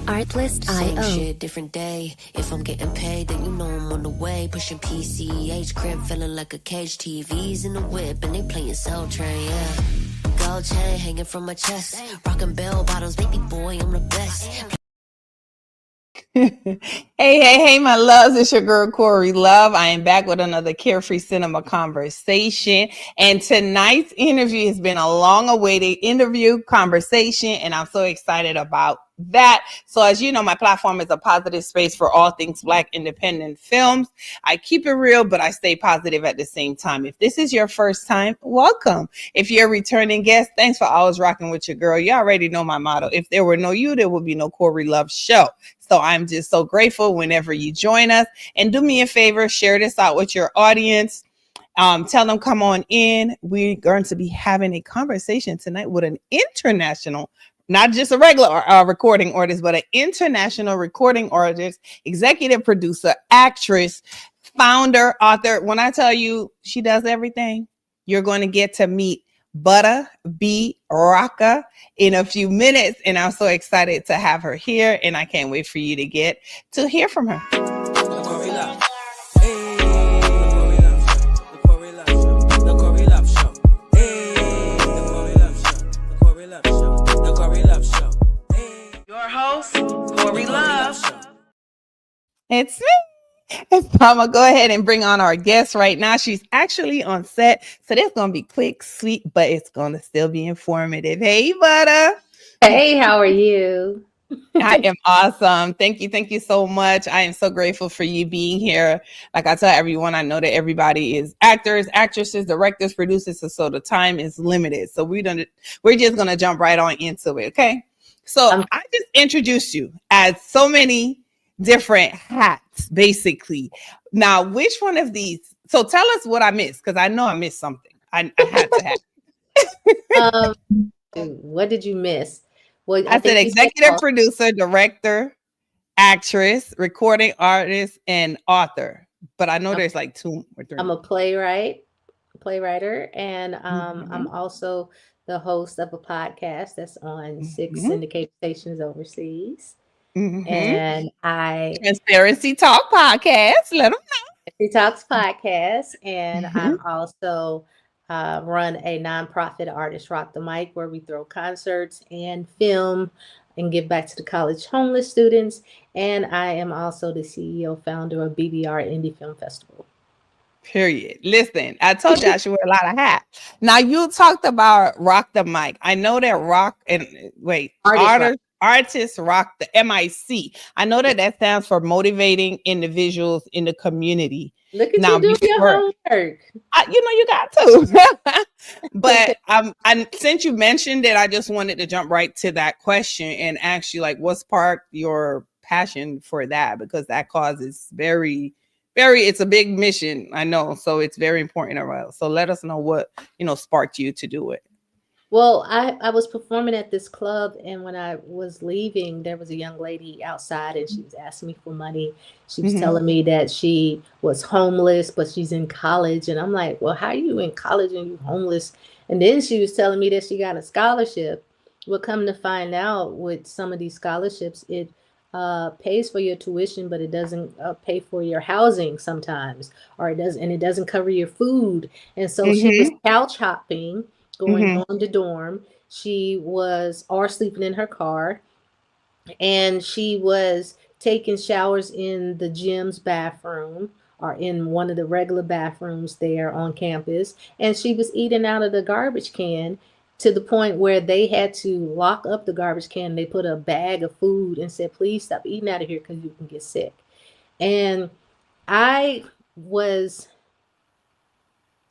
Same Artlist.io. shit, different day. If I'm getting paid, then you know I'm on the way. Pushing PCH, crib feeling like a cage. TVs in the whip, and they playing Soul Train, yeah. Gold chain hanging from my chest. Rockin' bell bottoms, baby boy, I'm the best. Hey, my loves. It's your girl, Corey Love. I am back with another Carefree Cinema conversation. And tonight's interview has been a long awaited interview conversation, and I'm so excited about that. So as you know, my platform is a positive space for all things Black independent films. I keep it real, but I stay positive at the same time. If this is your first time, welcome. If you're a returning guest, thanks for always rocking with your girl. You already know my motto. If there were no you, there would be no Corey Love show. So I'm just so grateful whenever you join us. And do me a favor, share this out with your audience. Tell them come on in. We're going to be having a conversation tonight with an international, not just a regular recording artist, but an international recording artist, executive producer, actress, founder, author. When I tell you she does everything, you're going to get to meet Butta, B-Rocka, in a few minutes. And I'm so excited to have her here. And I can't wait for you to get to hear from her. Your host, Corey Love. It's me. So I'm going to go ahead and bring on our guest right now. She's actually on set. So this going to be quick, sweet, but it's going to still be informative. Hey, Butta. Hey, how are you? I am awesome. Thank you. Thank you so much. I am so grateful for you being here. Like I tell everyone, I know that everybody is actors, actresses, directors, producers. So the time is limited. So we're just going to jump right on into it. Okay. So I just introduced you as so many different hats, basically. Now, which one of these? So tell us what I missed, because I know I missed something. I had to have. What did you miss? Well, I said executive producer, director, actress, recording artist, and author. But I know there's like 2 or 3. I'm a playwriter, and I'm also the host of a podcast that's on 6 syndicated stations overseas. And Transparency Talk podcast. Let them know. Transparency Talks podcast, and I'm also run a nonprofit Artist Rock the Mic, where we throw concerts and film and give back to the college homeless students. And I am also the CEO founder of BBR Indie Film Festival. Period. Listen, I told you I should wear a lot of hats. Now you talked about Rock the Mic. I know that Artists Rock the MIC. I know that stands for motivating individuals in the community. Look at you do your homework. You got to. But since you mentioned it, I just wanted to jump right to that question and ask you, like, what sparked your passion for that? Because that cause is very, it's a big mission, I know. So it's very important. So let us know what, sparked you to do it. Well, I was performing at this club, and when I was leaving, there was a young lady outside, and she was asking me for money. She was telling me that she was homeless, but she's in college. And I'm like, well, how are you in college and you homeless? And then she was telling me that she got a scholarship. Well, come to find out, with some of these scholarships, it pays for your tuition, but it doesn't pay for your housing sometimes, or it doesn't cover your food. And so she was couch hopping, going dorm to dorm. She was sleeping in her car, and she was taking showers in the gym's bathroom or in one of the regular bathrooms there on campus. And she was eating out of the garbage can, to the point where they had to lock up the garbage can. They put a bag of food and said, please stop eating out of here because you can get sick. And I was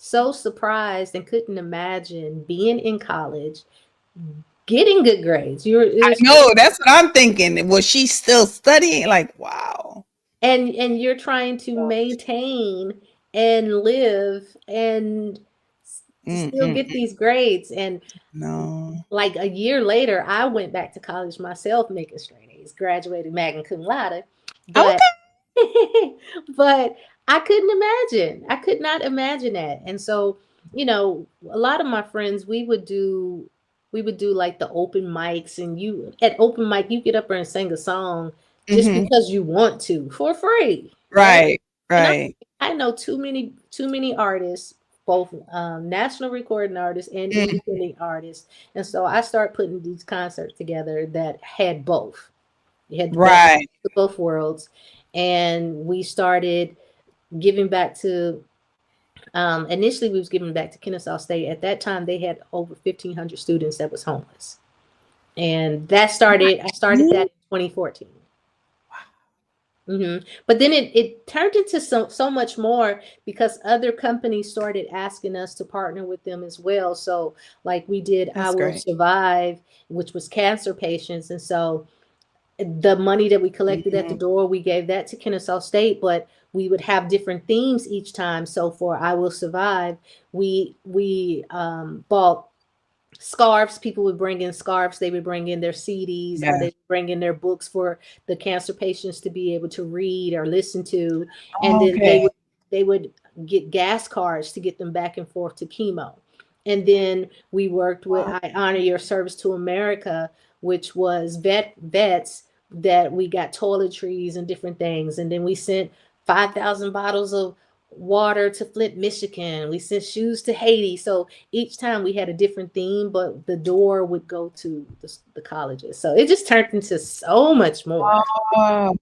so surprised and couldn't imagine being in college, getting good grades. I know, that's what I'm thinking. Was she still studying? Like, wow. And you're trying to maintain and live and still get these grades. And like a year later, I went back to college myself, making straight A's, graduated magna cum laude. But but I couldn't imagine. I could not imagine that. And so, a lot of my friends, we would do we would do like the open mics, and you at open mic you get up there and sing a song just Mm-hmm. because you want to for free, right? Right. And Right. I know too many artists, both national recording artists and Mm. independent artists, and so I started putting these concerts together that had both. You had the best Right. of both worlds, and we started giving back to. Initially, we was giving back to Kennesaw State. At that time, they had over 1,500 students that was homeless, and that started. I started that in 2014. But then it turned into so much more because other companies started asking us to partner with them as well. So like we did I That's Will great. Survive, which was cancer patients. And so the money that we collected at the Mhm. door, we gave that to Kennesaw State, but we would have different themes each time. So for I Will Survive, we bought scarves. People would bring in scarves. They would bring in their CDs, or Yeah. they bring in their books for the cancer patients to be able to read or listen to. And then they Okay. would they would get gas cards to get them back and forth to chemo. And then we worked with I Honor Your Service to America, which was vets that we got toiletries and different things. And then we sent 5,000 bottles of water to Flint, Michigan. We sent shoes to Haiti. So each time we had a different theme, but the door would go to the colleges. So it just turned into so much more. Oh,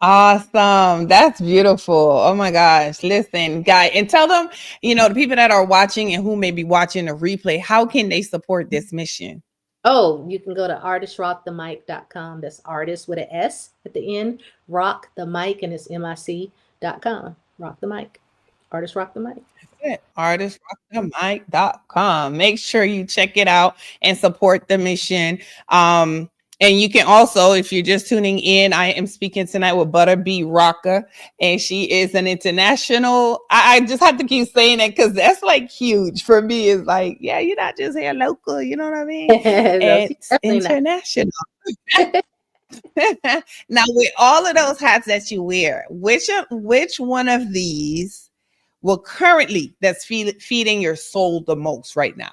awesome. That's beautiful. Oh my gosh. Listen, guy, and tell them, the people that are watching and who may be watching a replay, how can they support this mission? Oh, you can go to artistrockthemic.com. That's artist with an S at the end. Rock the mic, and it's mic.com. Rock the mic. Artist rock the mic. Artistrockthemic.com. Make sure you check it out and support the mission. And you can also, if you're just tuning in, I am speaking tonight with Butta B-Rocka, and she is an international. I just have to keep saying it because that's like huge for me. It's like, yeah, you're not just here local, you know what I mean? No, she's It's definitely not. international. Now, with all of those hats that you wear, which one of these currently that's feeding your soul the most right now?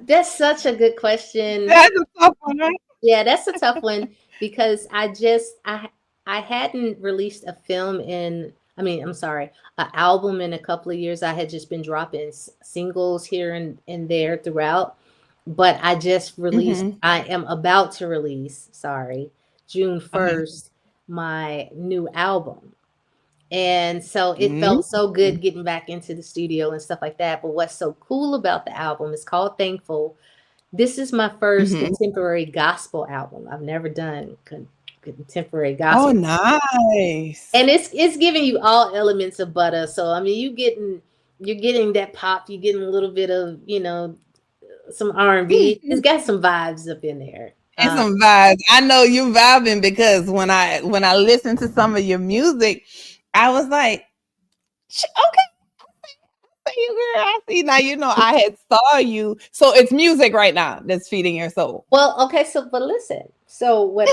That's such a good question. That's a tough one, right? Yeah, that's a tough one because I hadn't released a film in I'm sorry, an album in a couple of years. I had just been dropping singles here and there throughout, but I just released. Mm-hmm. I am about to release. Sorry, June Okay. 1st, my new album. And so it Mm-hmm. felt so good getting back into the studio and stuff like that. But what's so cool about the album is called Thankful. This is my first Mm-hmm. contemporary gospel album. I've never done contemporary Oh, gospel. nice. And it's giving you all elements of Butta. So you're getting that pop, you're getting a little bit of, some R&B. It's got some vibes up in there. And some vibes. I know you vibing because when I listened to some of your music, I was like, okay, you girl. I see now. I had saw you. So it's music right now that's feeding your soul. Well, okay, but listen. So what,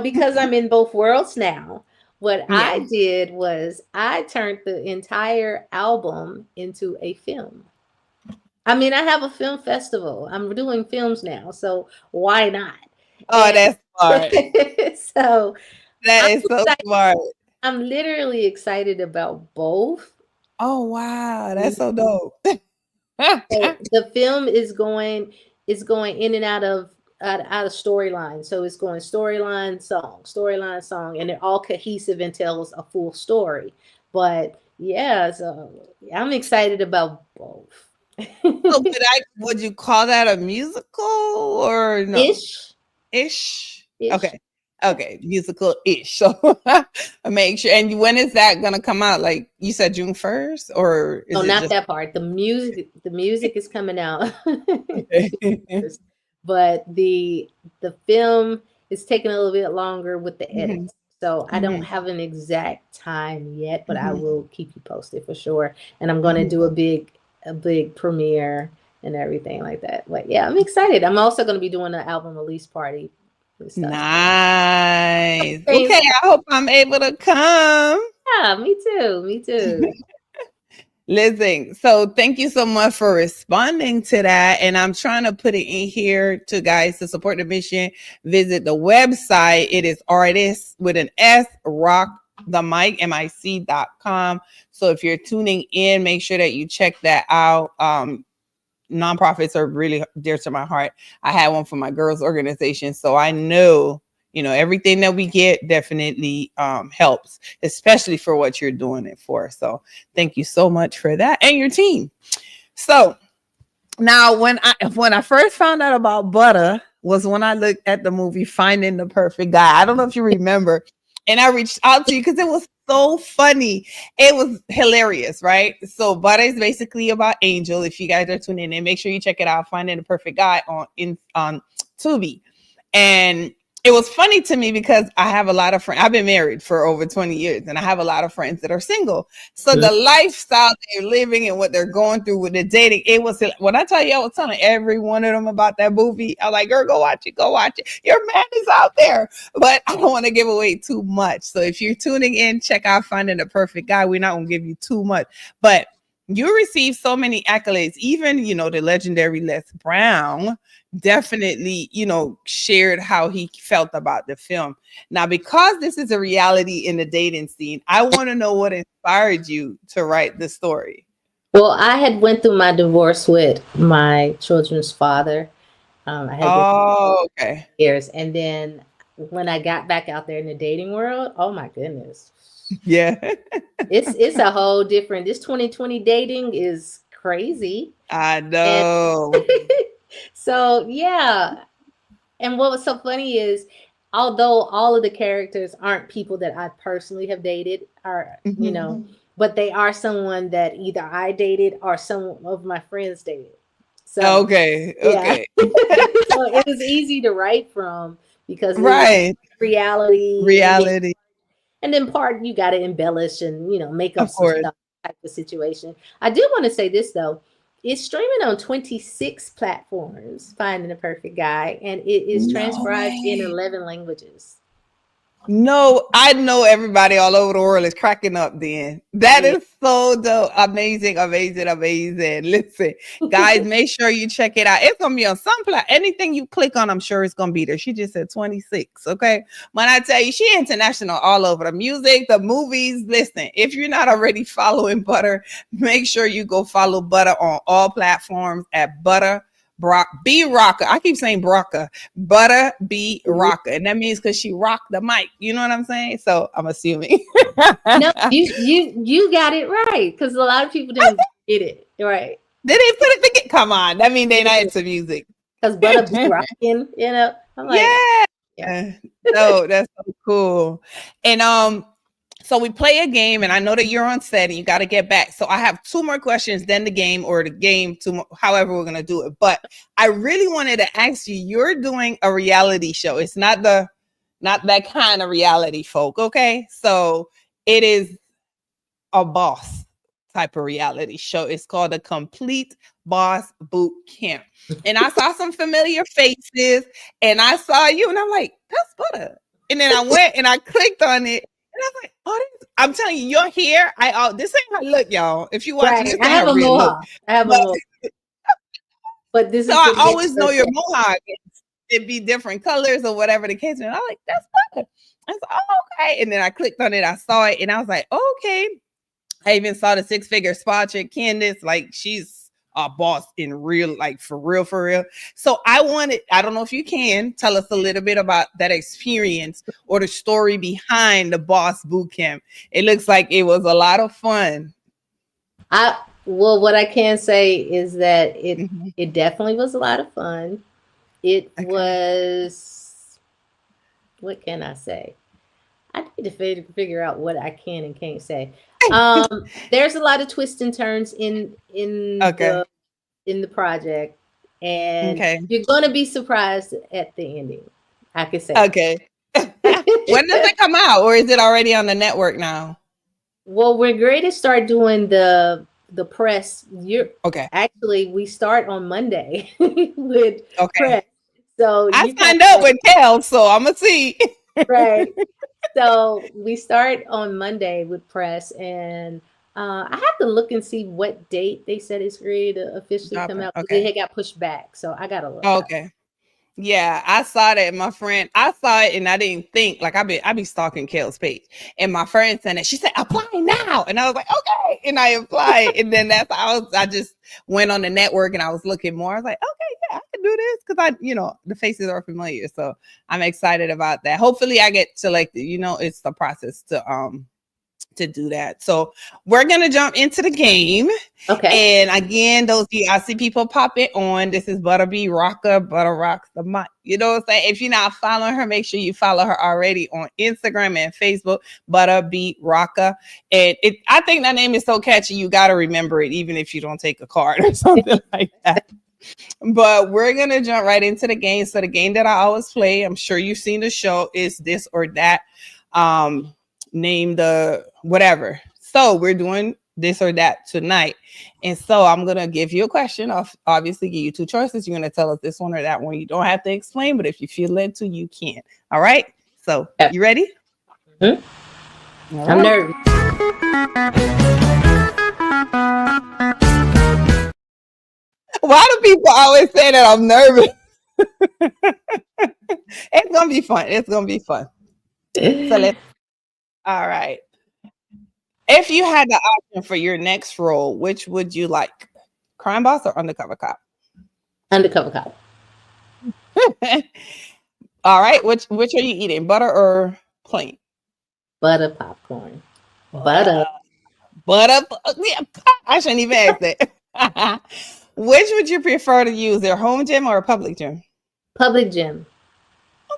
because I'm in both worlds now, what I Yeah. did was I turned the entire album into a film. I have a film festival. I'm doing films now, so why not? Oh, that's smart. So That I'm is so excited. smart. I'm literally excited about both. Oh, wow. That's so dope. So the film is going in and out of storyline. So it's going storyline, song, and they're all cohesive and tells a full story. But yeah, so I'm excited about both. So would you call that a musical or no? Ish. Ish. Okay, musical-ish. So make sure. And when is that gonna come out? Like you said, June 1st, or is No, it not just that part. The music is coming out. okay? But the film is taking a little bit longer with the Mhm. edits. So I don't Mhm. have an exact time yet, but I Mhm. will keep you posted for sure. And I'm going to Mhm. do a big premiere and everything like that. But yeah, I'm excited. I'm also going to be doing an album release party and stuff. Nice. Same Okay, I hope I'm able to come. Yeah, me too. Me too. Listen, so thank you so much for responding to that. And I'm trying to put it in here to guys to support the mission. Visit the website. It is artists with an S, rock the mic, mic.com. So if you're tuning in, make sure that you check that out. Nonprofits are really dear to my heart. I had one for my girls' organization, so I know, everything that we get definitely helps, especially for what you're doing it for. So thank you so much for that and your team. So now when I first found out about Butta was when I looked at the movie Finding the Perfect Guy. I don't know if you remember. And I reached out to you because it was so funny. It was hilarious, right? So Butta is basically about Angel. If you guys are tuning in, make sure you check it out. Finding the Perfect Guy on Tubi. And it was funny to me because I have a lot of friends. I've been married for over 20 years and I have a lot of friends that are single. So the lifestyle they're living and what they're going through with the dating, it was, when I tell you, I was telling every one of them about that movie. I was like, girl, go watch it. Go watch it. Your man is out there. But I don't want to give away too much. So if you're tuning in, check out Finding the Perfect Guy. We're not going to give you too much. But you received so many accolades. Even, the legendary Les Brown definitely, shared how he felt about the film. Now, because this is a reality in the dating scene, I want to know what inspired you to write the story. Well, I had went through my divorce with my children's father. I had okay. years, and then when I got back out there in the dating world, oh my goodness, yeah, it's a whole different. This 2020 dating is crazy. I know. So yeah, and what was so funny is, although all of the characters aren't people that I personally have dated, or but they are someone that either I dated or some of my friends dated. So okay. So it was easy to write from because reality, and then part you got to embellish and make up some stuff type of situation. I do want to say this though. It's streaming on 26 platforms, Finding the Perfect Guy, and it is transcribed in 11 languages. No, I know everybody all over the world is cracking up then. That is so dope. Amazing. Listen, guys, make sure you check it out. It's going to be on some platform. Anything you click on, I'm sure it's going to be there. She just said 26, okay? When I tell you, she international all over. The music, the movies. Listen, if you're not already following Butta, make sure you go follow Butta on all platforms at Butta. B-Rocka. I keep saying Brocka. Butta B-Rocka. And that means because she rocked the mic. You know what I'm saying? So I'm assuming. No, you got it right. Because a lot of people didn't get it. Right. They didn't put it together. Come on. That means they're not into music. Because Butta be rocking, I'm like, yeah. No, that's so cool. And so we play a game, and I know that you're on set and you got to get back. So I have 2 more questions, then the game, or the game, however we're going to do it. But I really wanted to ask you, you're doing a reality show. It's not that kind of reality, folk. Okay. So it is a boss type of reality show. It's called the Complete Boss Boot Camp. And I saw some familiar faces and I saw you and I'm like, that's Butta. And then I went and I clicked on it. And I was like, oh, I'm telling you, you're here. This ain't how I look, y'all. If you watch this, I have a mohawk. But this so I always know your mohawk. It'd be different colors or whatever the case. And I'm like, that's Butta. I was like, oh, okay. And then I clicked on it. I saw it and I was like, okay. I even saw the 6-figure spot chick, Candace. Like, she's a boss in real, like for real. So I don't know if you can tell us a little bit about that experience or the story behind the Boss Boot Camp. It looks like it was a lot of fun. Well, what I can say is that it definitely was a lot of fun. It was, what can I say? I need to figure out what I can and can't say. There's a lot of twists and turns in the project, and you're going to be surprised at the ending. I can say. Okay. When does it come out, or is it already on the network now? Well, we're going to start doing the press. Actually, we start on Monday with press. So I signed up with Kel, so I'm gonna see. Right. So we start on Monday with press, and I have to look and see what date they said it's ready to officially come out. Okay. It got pushed back, so I gotta look. Okay. Yeah, I saw that. My friend, I saw it and I didn't think, like, I be stalking Kale's page, and my friend said it. She said, "Apply now," and I was like, "Okay," and I applied, and then I just went on the network and I was looking more. I was like, "Okay, yeah, I can do this," because the faces are familiar, so I'm excited about that. Hopefully, I get selected. It's the process to do that. So we're gonna jump into the game. Okay. And again, I see people pop it on. This is B-Rocka. Butta rocks the mic. You know what I'm saying? If you're not following her, make sure you follow her already on Instagram and Facebook. B-Rocka. And I think that name is so catchy, you gotta remember it, even if you don't take a card or something like that. But we're gonna jump right into the game. So the game that I always play, I'm sure you've seen the show, is this or that. Name the whatever. So we're doing this or that tonight. And so I'm going to give you a question. I'll obviously give you two choices. You're going to tell us this one or that one. You don't have to explain, but if you feel led to, you can. All right. So you ready? Mm-hmm. I'm nervous. Why do people always say that I'm nervous? It's going to be fun. It's going to be fun. So all right. If you had the option for your next role, which would you like? Crime boss or undercover cop? Undercover cop. All right. Which are you eating? Butter or plain? Butter popcorn. Butter. Yeah, I shouldn't even ask that. Which would you prefer to use, their home gym or a public gym? Public gym.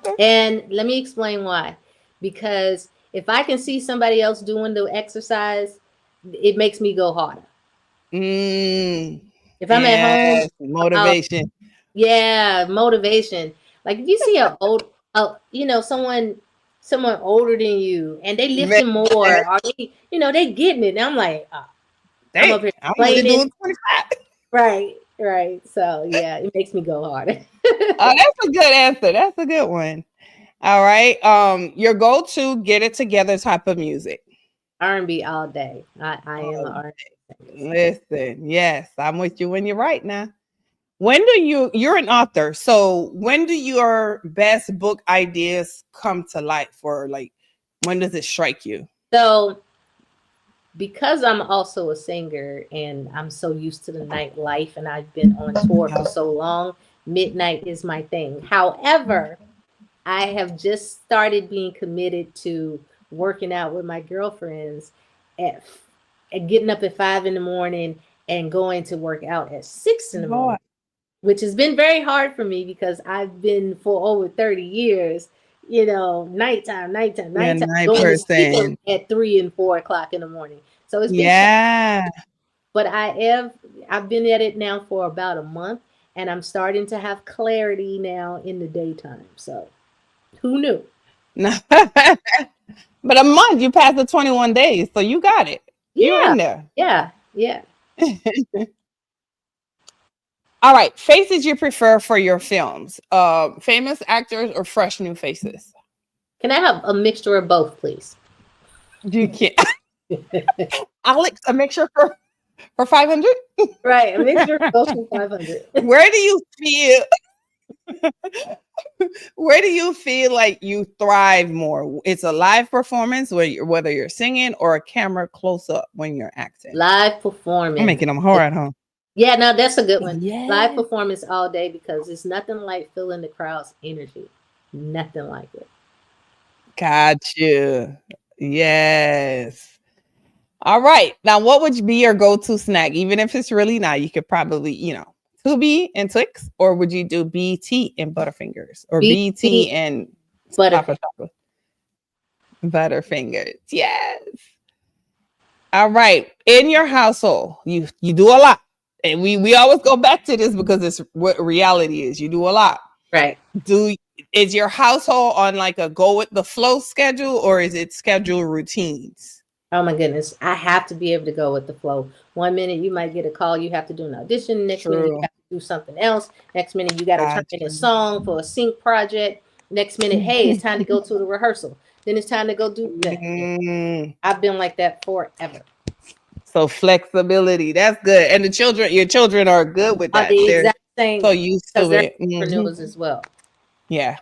Okay. And let me explain why. Because if I can see somebody else doing the exercise, it makes me go harder. If I'm at home, motivation. Motivation. Like if you see someone older than you, and they lifting more, or they getting it. And I'm like, I'm up here doing 25. Right. So yeah, it makes me go harder. That's a good answer. That's a good one. All right. Your go-to get it together type of music. R&B all day. I am an R&B. Listen, yes, I'm with you when you're right now. You're an author, so when do your best book ideas come to light, or like when does it strike you? So because I'm also a singer and I'm so used to the nightlife and I've been on tour for so long, midnight is my thing. However, I have just started being committed to working out with my girlfriends at getting up at 5 a.m. and going to work out at 6 a.m, which has been very hard for me because I've been for over 30 years, nighttime, night going to sleep at 3 and 4 o'clock in the morning. So it's been but I've been at it now for about a month, and I'm starting to have clarity now in the daytime. So who knew? But a month, you passed the 21 days, so you got it. You're in there. Yeah. All right. Faces you prefer for your films. Famous actors or fresh new faces? Can I have a mixture of both, please? You can. Alex, a mixture for 500? Right. A mixture of both for 500. Where do you feel like you thrive more? It's a live performance, whether you're singing, or a camera close up when you're acting. Live performance. I'm making them hard, huh? Yeah, no, that's a good one. Yes. Live performance all day, because it's nothing like feeling the crowd's energy. Nothing like it. Got you. Yes. All right. Now, what would be your go-to snack? Even if it's really not, you could probably, Tubi and Twix, or would you do BT and Butterfingers, or BT and Butterfingers? Butterfingers. Yes. All right. In your household, you do a lot. And we always go back to this because it's what reality is. You do a lot. Right. Is your household on like a go with the flow schedule, or is it schedule routines? Oh my goodness. I have to be able to go with the flow. 1 minute you might get a call, you have to do an audition. Next minute you have to do something else. Next minute you got to turn in a song for a sync project. Next minute, hey, it's time to go to the rehearsal. Then it's time to go do that. I've been like that forever. So flexibility, that's good. And your children are good with Are that. the They're exact same so used because to they're it. entrepreneurs as well. Yeah.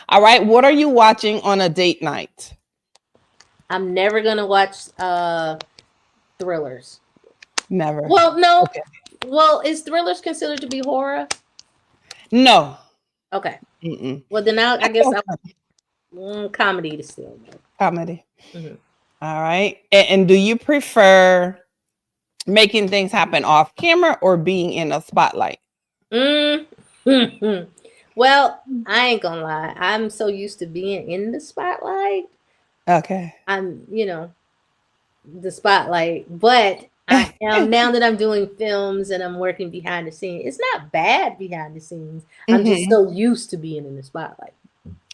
All right. What are you watching on a date night? I'm never gonna watch thrillers. Never. Well, no. Okay. Well, is thrillers considered to be horror? No. Okay. Mm-mm. Well, then I guess comedy to still. Comedy. Mm-hmm. All right. And do you prefer making things happen off camera or being in a spotlight? Well, I ain't gonna lie. I'm so used to being in the spotlight. Okay. I'm, the spotlight, but I am now that I'm doing films and I'm working behind the scenes. It's not bad behind the scenes. I'm just so used to being in the spotlight.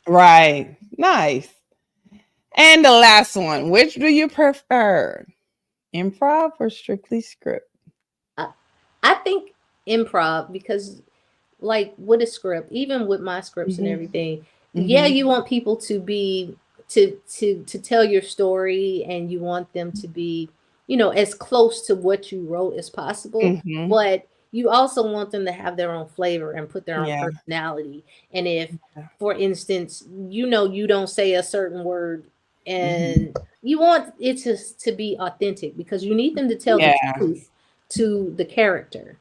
Right. Nice. And the last one, which do you prefer? Improv or strictly script? I think improv because like with a script, even with my scripts and everything, yeah, you want people to be to tell your story and you want them to be, as close to what you wrote as possible, but you also want them to have their own flavor and put their own personality. And if, for instance, you don't say a certain word and you want it to be authentic because you need them to tell the truth to the character.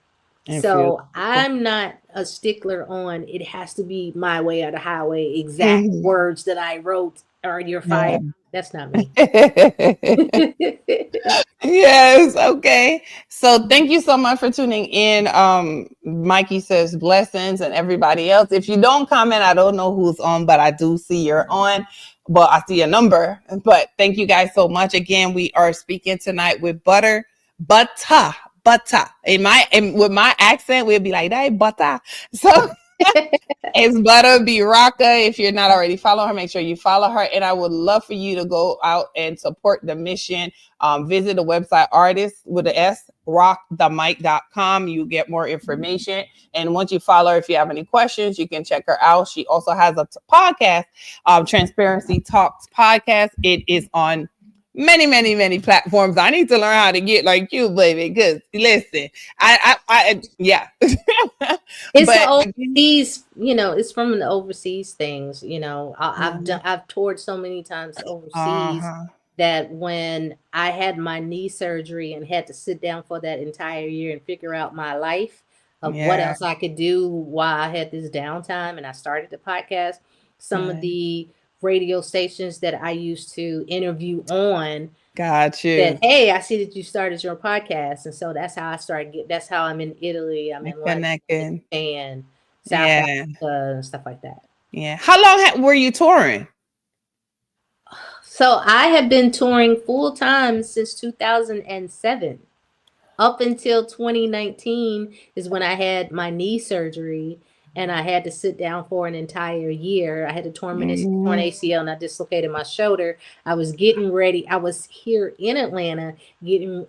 So I'm not a stickler on it has to be my way or the highway, exact words that I wrote or you're fired. That's not me. Yes, okay. So thank you so much for tuning in. Mikey says blessings and everybody else. If you don't comment, I don't know who's on, but I do see you're on. But I see a number. But thank you guys so much. Again, we are speaking tonight with Butta. And with my accent, we'll be like, hey, Butta. So it's Butta B-Rocka. If you're not already following her, make sure you follow her. And I would love for you to go out and support the mission. Visit the website artist with the S, rockthemic.com. You get more information. And once you follow her, if you have any questions, you can check her out. She also has a podcast, Transparency Talks podcast. It is on many platforms. I need to learn how to get like you, baby. Because listen, I yeah. It's the overseas, it's from the overseas things. I've toured so many times overseas that when I had my knee surgery and had to sit down for that entire year and figure out my life of what else I could do while I had this downtime, and I started the podcast. Some of the radio stations that I used to interview on. Got you. That, hey, I see that you started your podcast. And so that's how I started. That's how I'm in Italy. I'm in London, and South Africa and stuff like that. Yeah. How long were you touring? So I have been touring full time since 2007. Up until 2019 is when I had my knee surgery. And I had to sit down for an entire year. I had a torn ACL and I dislocated my shoulder. I was getting ready. I was here in Atlanta getting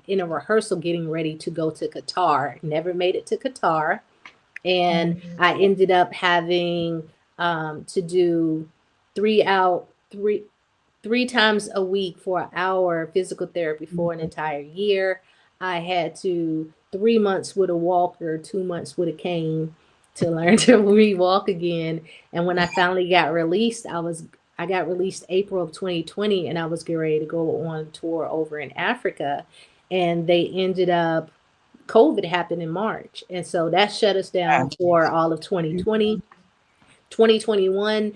in a rehearsal, getting ready to go to Qatar. Never made it to Qatar. And I ended up having to do 3 times a week for an hour physical therapy for an entire year. I had to 3 months with a walker, 2 months with a cane to learn to re-walk again. And when I finally got released, I got released April of 2020, and I was getting ready to go on tour over in Africa. And they ended up, COVID happened in March. And so that shut us down for all of 2020. 2021,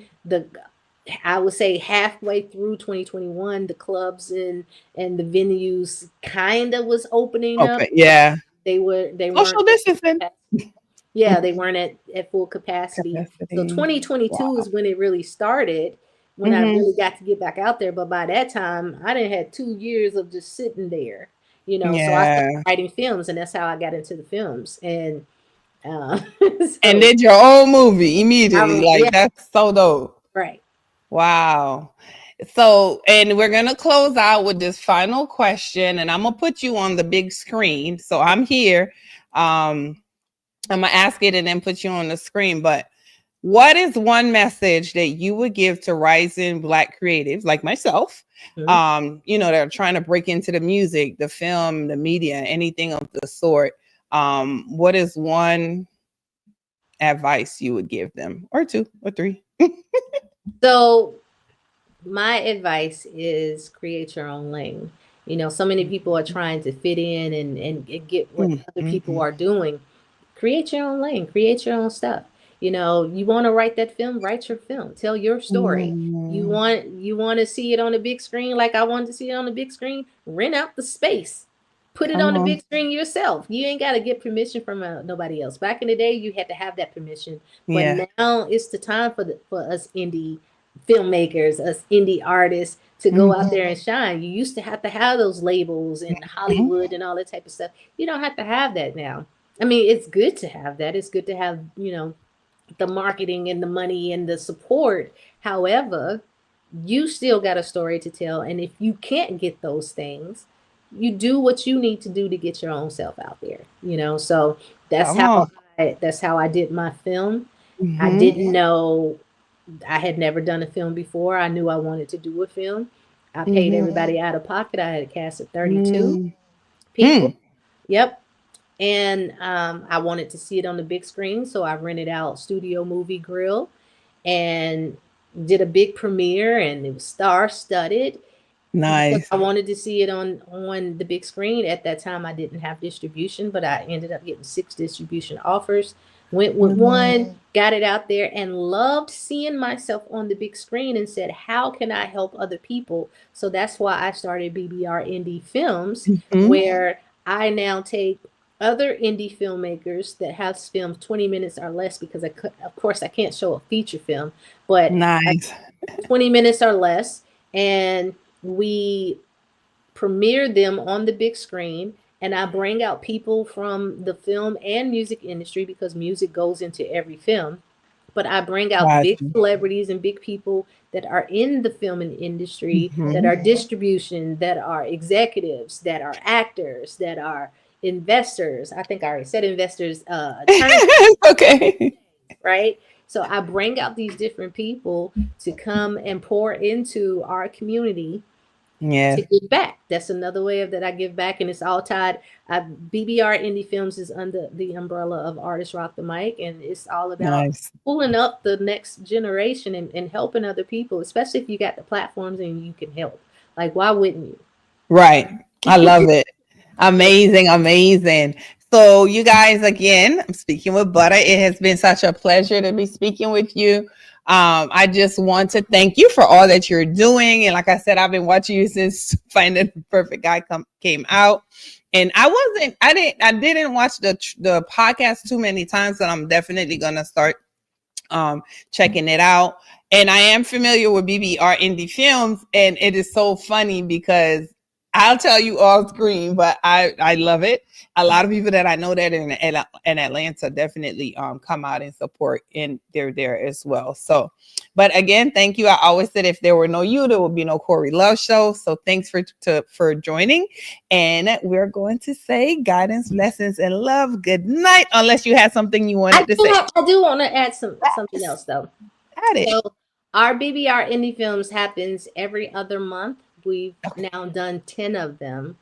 I would say halfway through 2021, the clubs and the venues kind of was opening up. Yeah. They weren't social distancing. Yeah, they weren't at full capacity. So 2022 is when it really started, when I really got to get back out there. But by that time, I didn't had 2 years of just sitting there, So I started writing films, and that's how I got into the films. And and did your own movie immediately. That's so dope. Right. Wow. So, and we're going to close out with this final question, and I'm going to put you on the big screen. So I'm here. I'm going to ask it and then put you on the screen. But What is one message that you would give to rising Black creatives like myself, that are trying to break into the music, the film, the media, anything of the sort? What is one advice you would give them, or two or three? So my advice is create your own lane. So many people are trying to fit in and get what other people are doing. Create your own lane, create your own stuff. You want to write that film, write your film, tell your story. You want to see it on the big screen like I wanted to see it on the big screen, rent out the space. Put it on the big screen yourself. You ain't got to get permission from nobody else. Back in the day, you had to have that permission. But now it's the time for us indie filmmakers, us indie artists to go out there and shine. You used to have those labels in Hollywood and all that type of stuff. You don't have to have that now. I mean, it's good to have that. It's good to have, the marketing and the money and the support. However, you still got a story to tell. And if you can't get those things, you do what you need to do to get your own self out there, So that's how I did my film. I didn't know, I had never done a film before. I knew I wanted to do a film. I paid everybody out of pocket. I had a cast of 32 people. Yep. And I wanted to see it on the big screen. So I rented out Studio Movie Grill and did a big premiere, and it was star-studded. Nice. I wanted to see it on the big screen. At that time, I didn't have distribution, but I ended up getting 6 distribution offers. Went with one, got it out there, and loved seeing myself on the big screen and said, how can I help other people? So that's why I started BBR Indie Films, where I now take other indie filmmakers that have filmed 20 minutes or less, because of course I can't show a feature film, but 20 minutes or less, and we premiere them on the big screen. And I bring out people from the film and music industry, because music goes into every film. But I bring out big celebrities and big people that are in the film and industry, that are distribution, that are executives, that are actors, that are investors. I think I already said investors. Okay. Right? So I bring out these different people to come and pour into our community. To give back. That's another way that I give back, and it's all tied. BBR Indie Films is under the umbrella of Artists Rock the Mic, and it's all about pulling up the next generation and helping other people, especially if you got the platforms and you can help. Like, why wouldn't you? Right. I love it. Amazing. So you guys, again, I'm speaking with Butta. It has been such a pleasure to be speaking with you. I just want to thank you for all that you're doing. And like I said, I've been watching you since Finding the Perfect Guy came out. And I didn't watch the podcast too many times, but I'm definitely going to start checking it out. And I am familiar with BBR Indie Films. And it is so funny because I'll tell you off screen, but I love it. A lot of people that I know that in Atlanta definitely come out and support, and they're there as well. So, but again, thank you. I always said if there were no you, there would be no Corey Love Show. So thanks for joining. And we're going to say guidance, lessons, and love. Good night. Unless you had something you wanted to say. I do want to add something else though. Add it. So our BBR Indie Films happens every other month. We've now done 10 of them.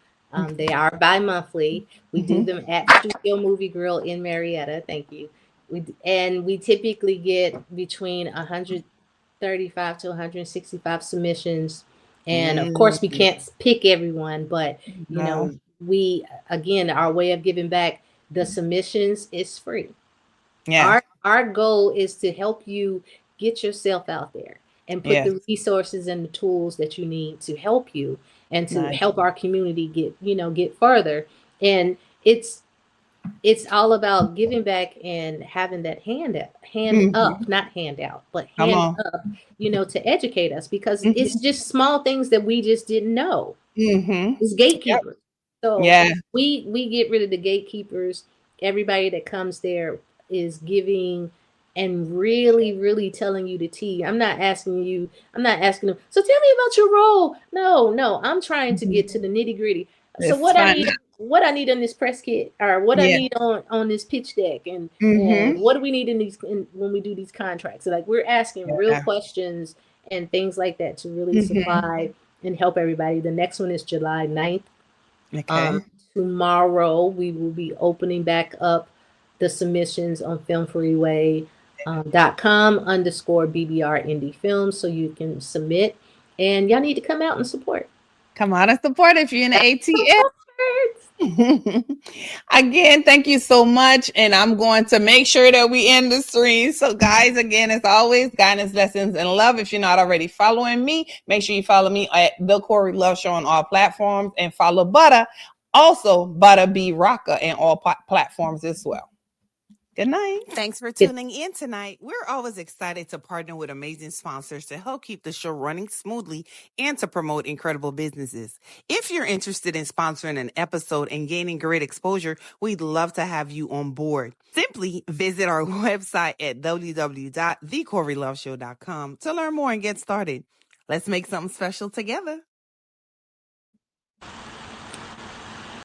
They are bi-monthly. We do them at Studio Movie Grill in Marietta. Thank you. We typically get between 135 to 165 submissions. And of course, we can't pick everyone, but we, again, our way of giving back, the submissions is free. Yeah. Our goal is to help you get yourself out there and put the resources and the tools that you need to help you and to help our community get further. And it's all about giving back and having that hand up, not hand out, but hand up, to educate us, because it's just small things that we just didn't know. It's gatekeepers. So we get rid of the gatekeepers. Everybody that comes there is giving and really, really telling you the tea. I'm not asking them, so tell me about your role. No, I'm trying to get to the nitty gritty. So what I need, what I need on this press kit, or what I Yeah. need on this pitch deck, and Mm-hmm. what do we need when we do these contracts. So like we're asking real Yeah. questions and things like that to really Mm-hmm. supply and help everybody. The next one is July 9th. Okay. Tomorrow we will be opening back up the submissions on filmfreeway.com_BBR indie films, so you can submit, and y'all need to come out and support. Come out and support if you're in the ATL. Again, thank you so much. And I'm going to make sure that we end the stream. So guys, again, as always, guidance, lessons, and love. If you're not already following me, make sure you follow me at The Corey Love Show on all platforms, and follow Butta, also Butta B-Rocka, in all platforms as well. Good night. Thanks for tuning in tonight. We're always excited to partner with amazing sponsors to help keep the show running smoothly and to promote incredible businesses. If you're interested in sponsoring an episode and gaining great exposure, we'd love to have you on board. Simply visit our website at www.thecoreyloveshow.com to learn more and get started. Let's make something special together.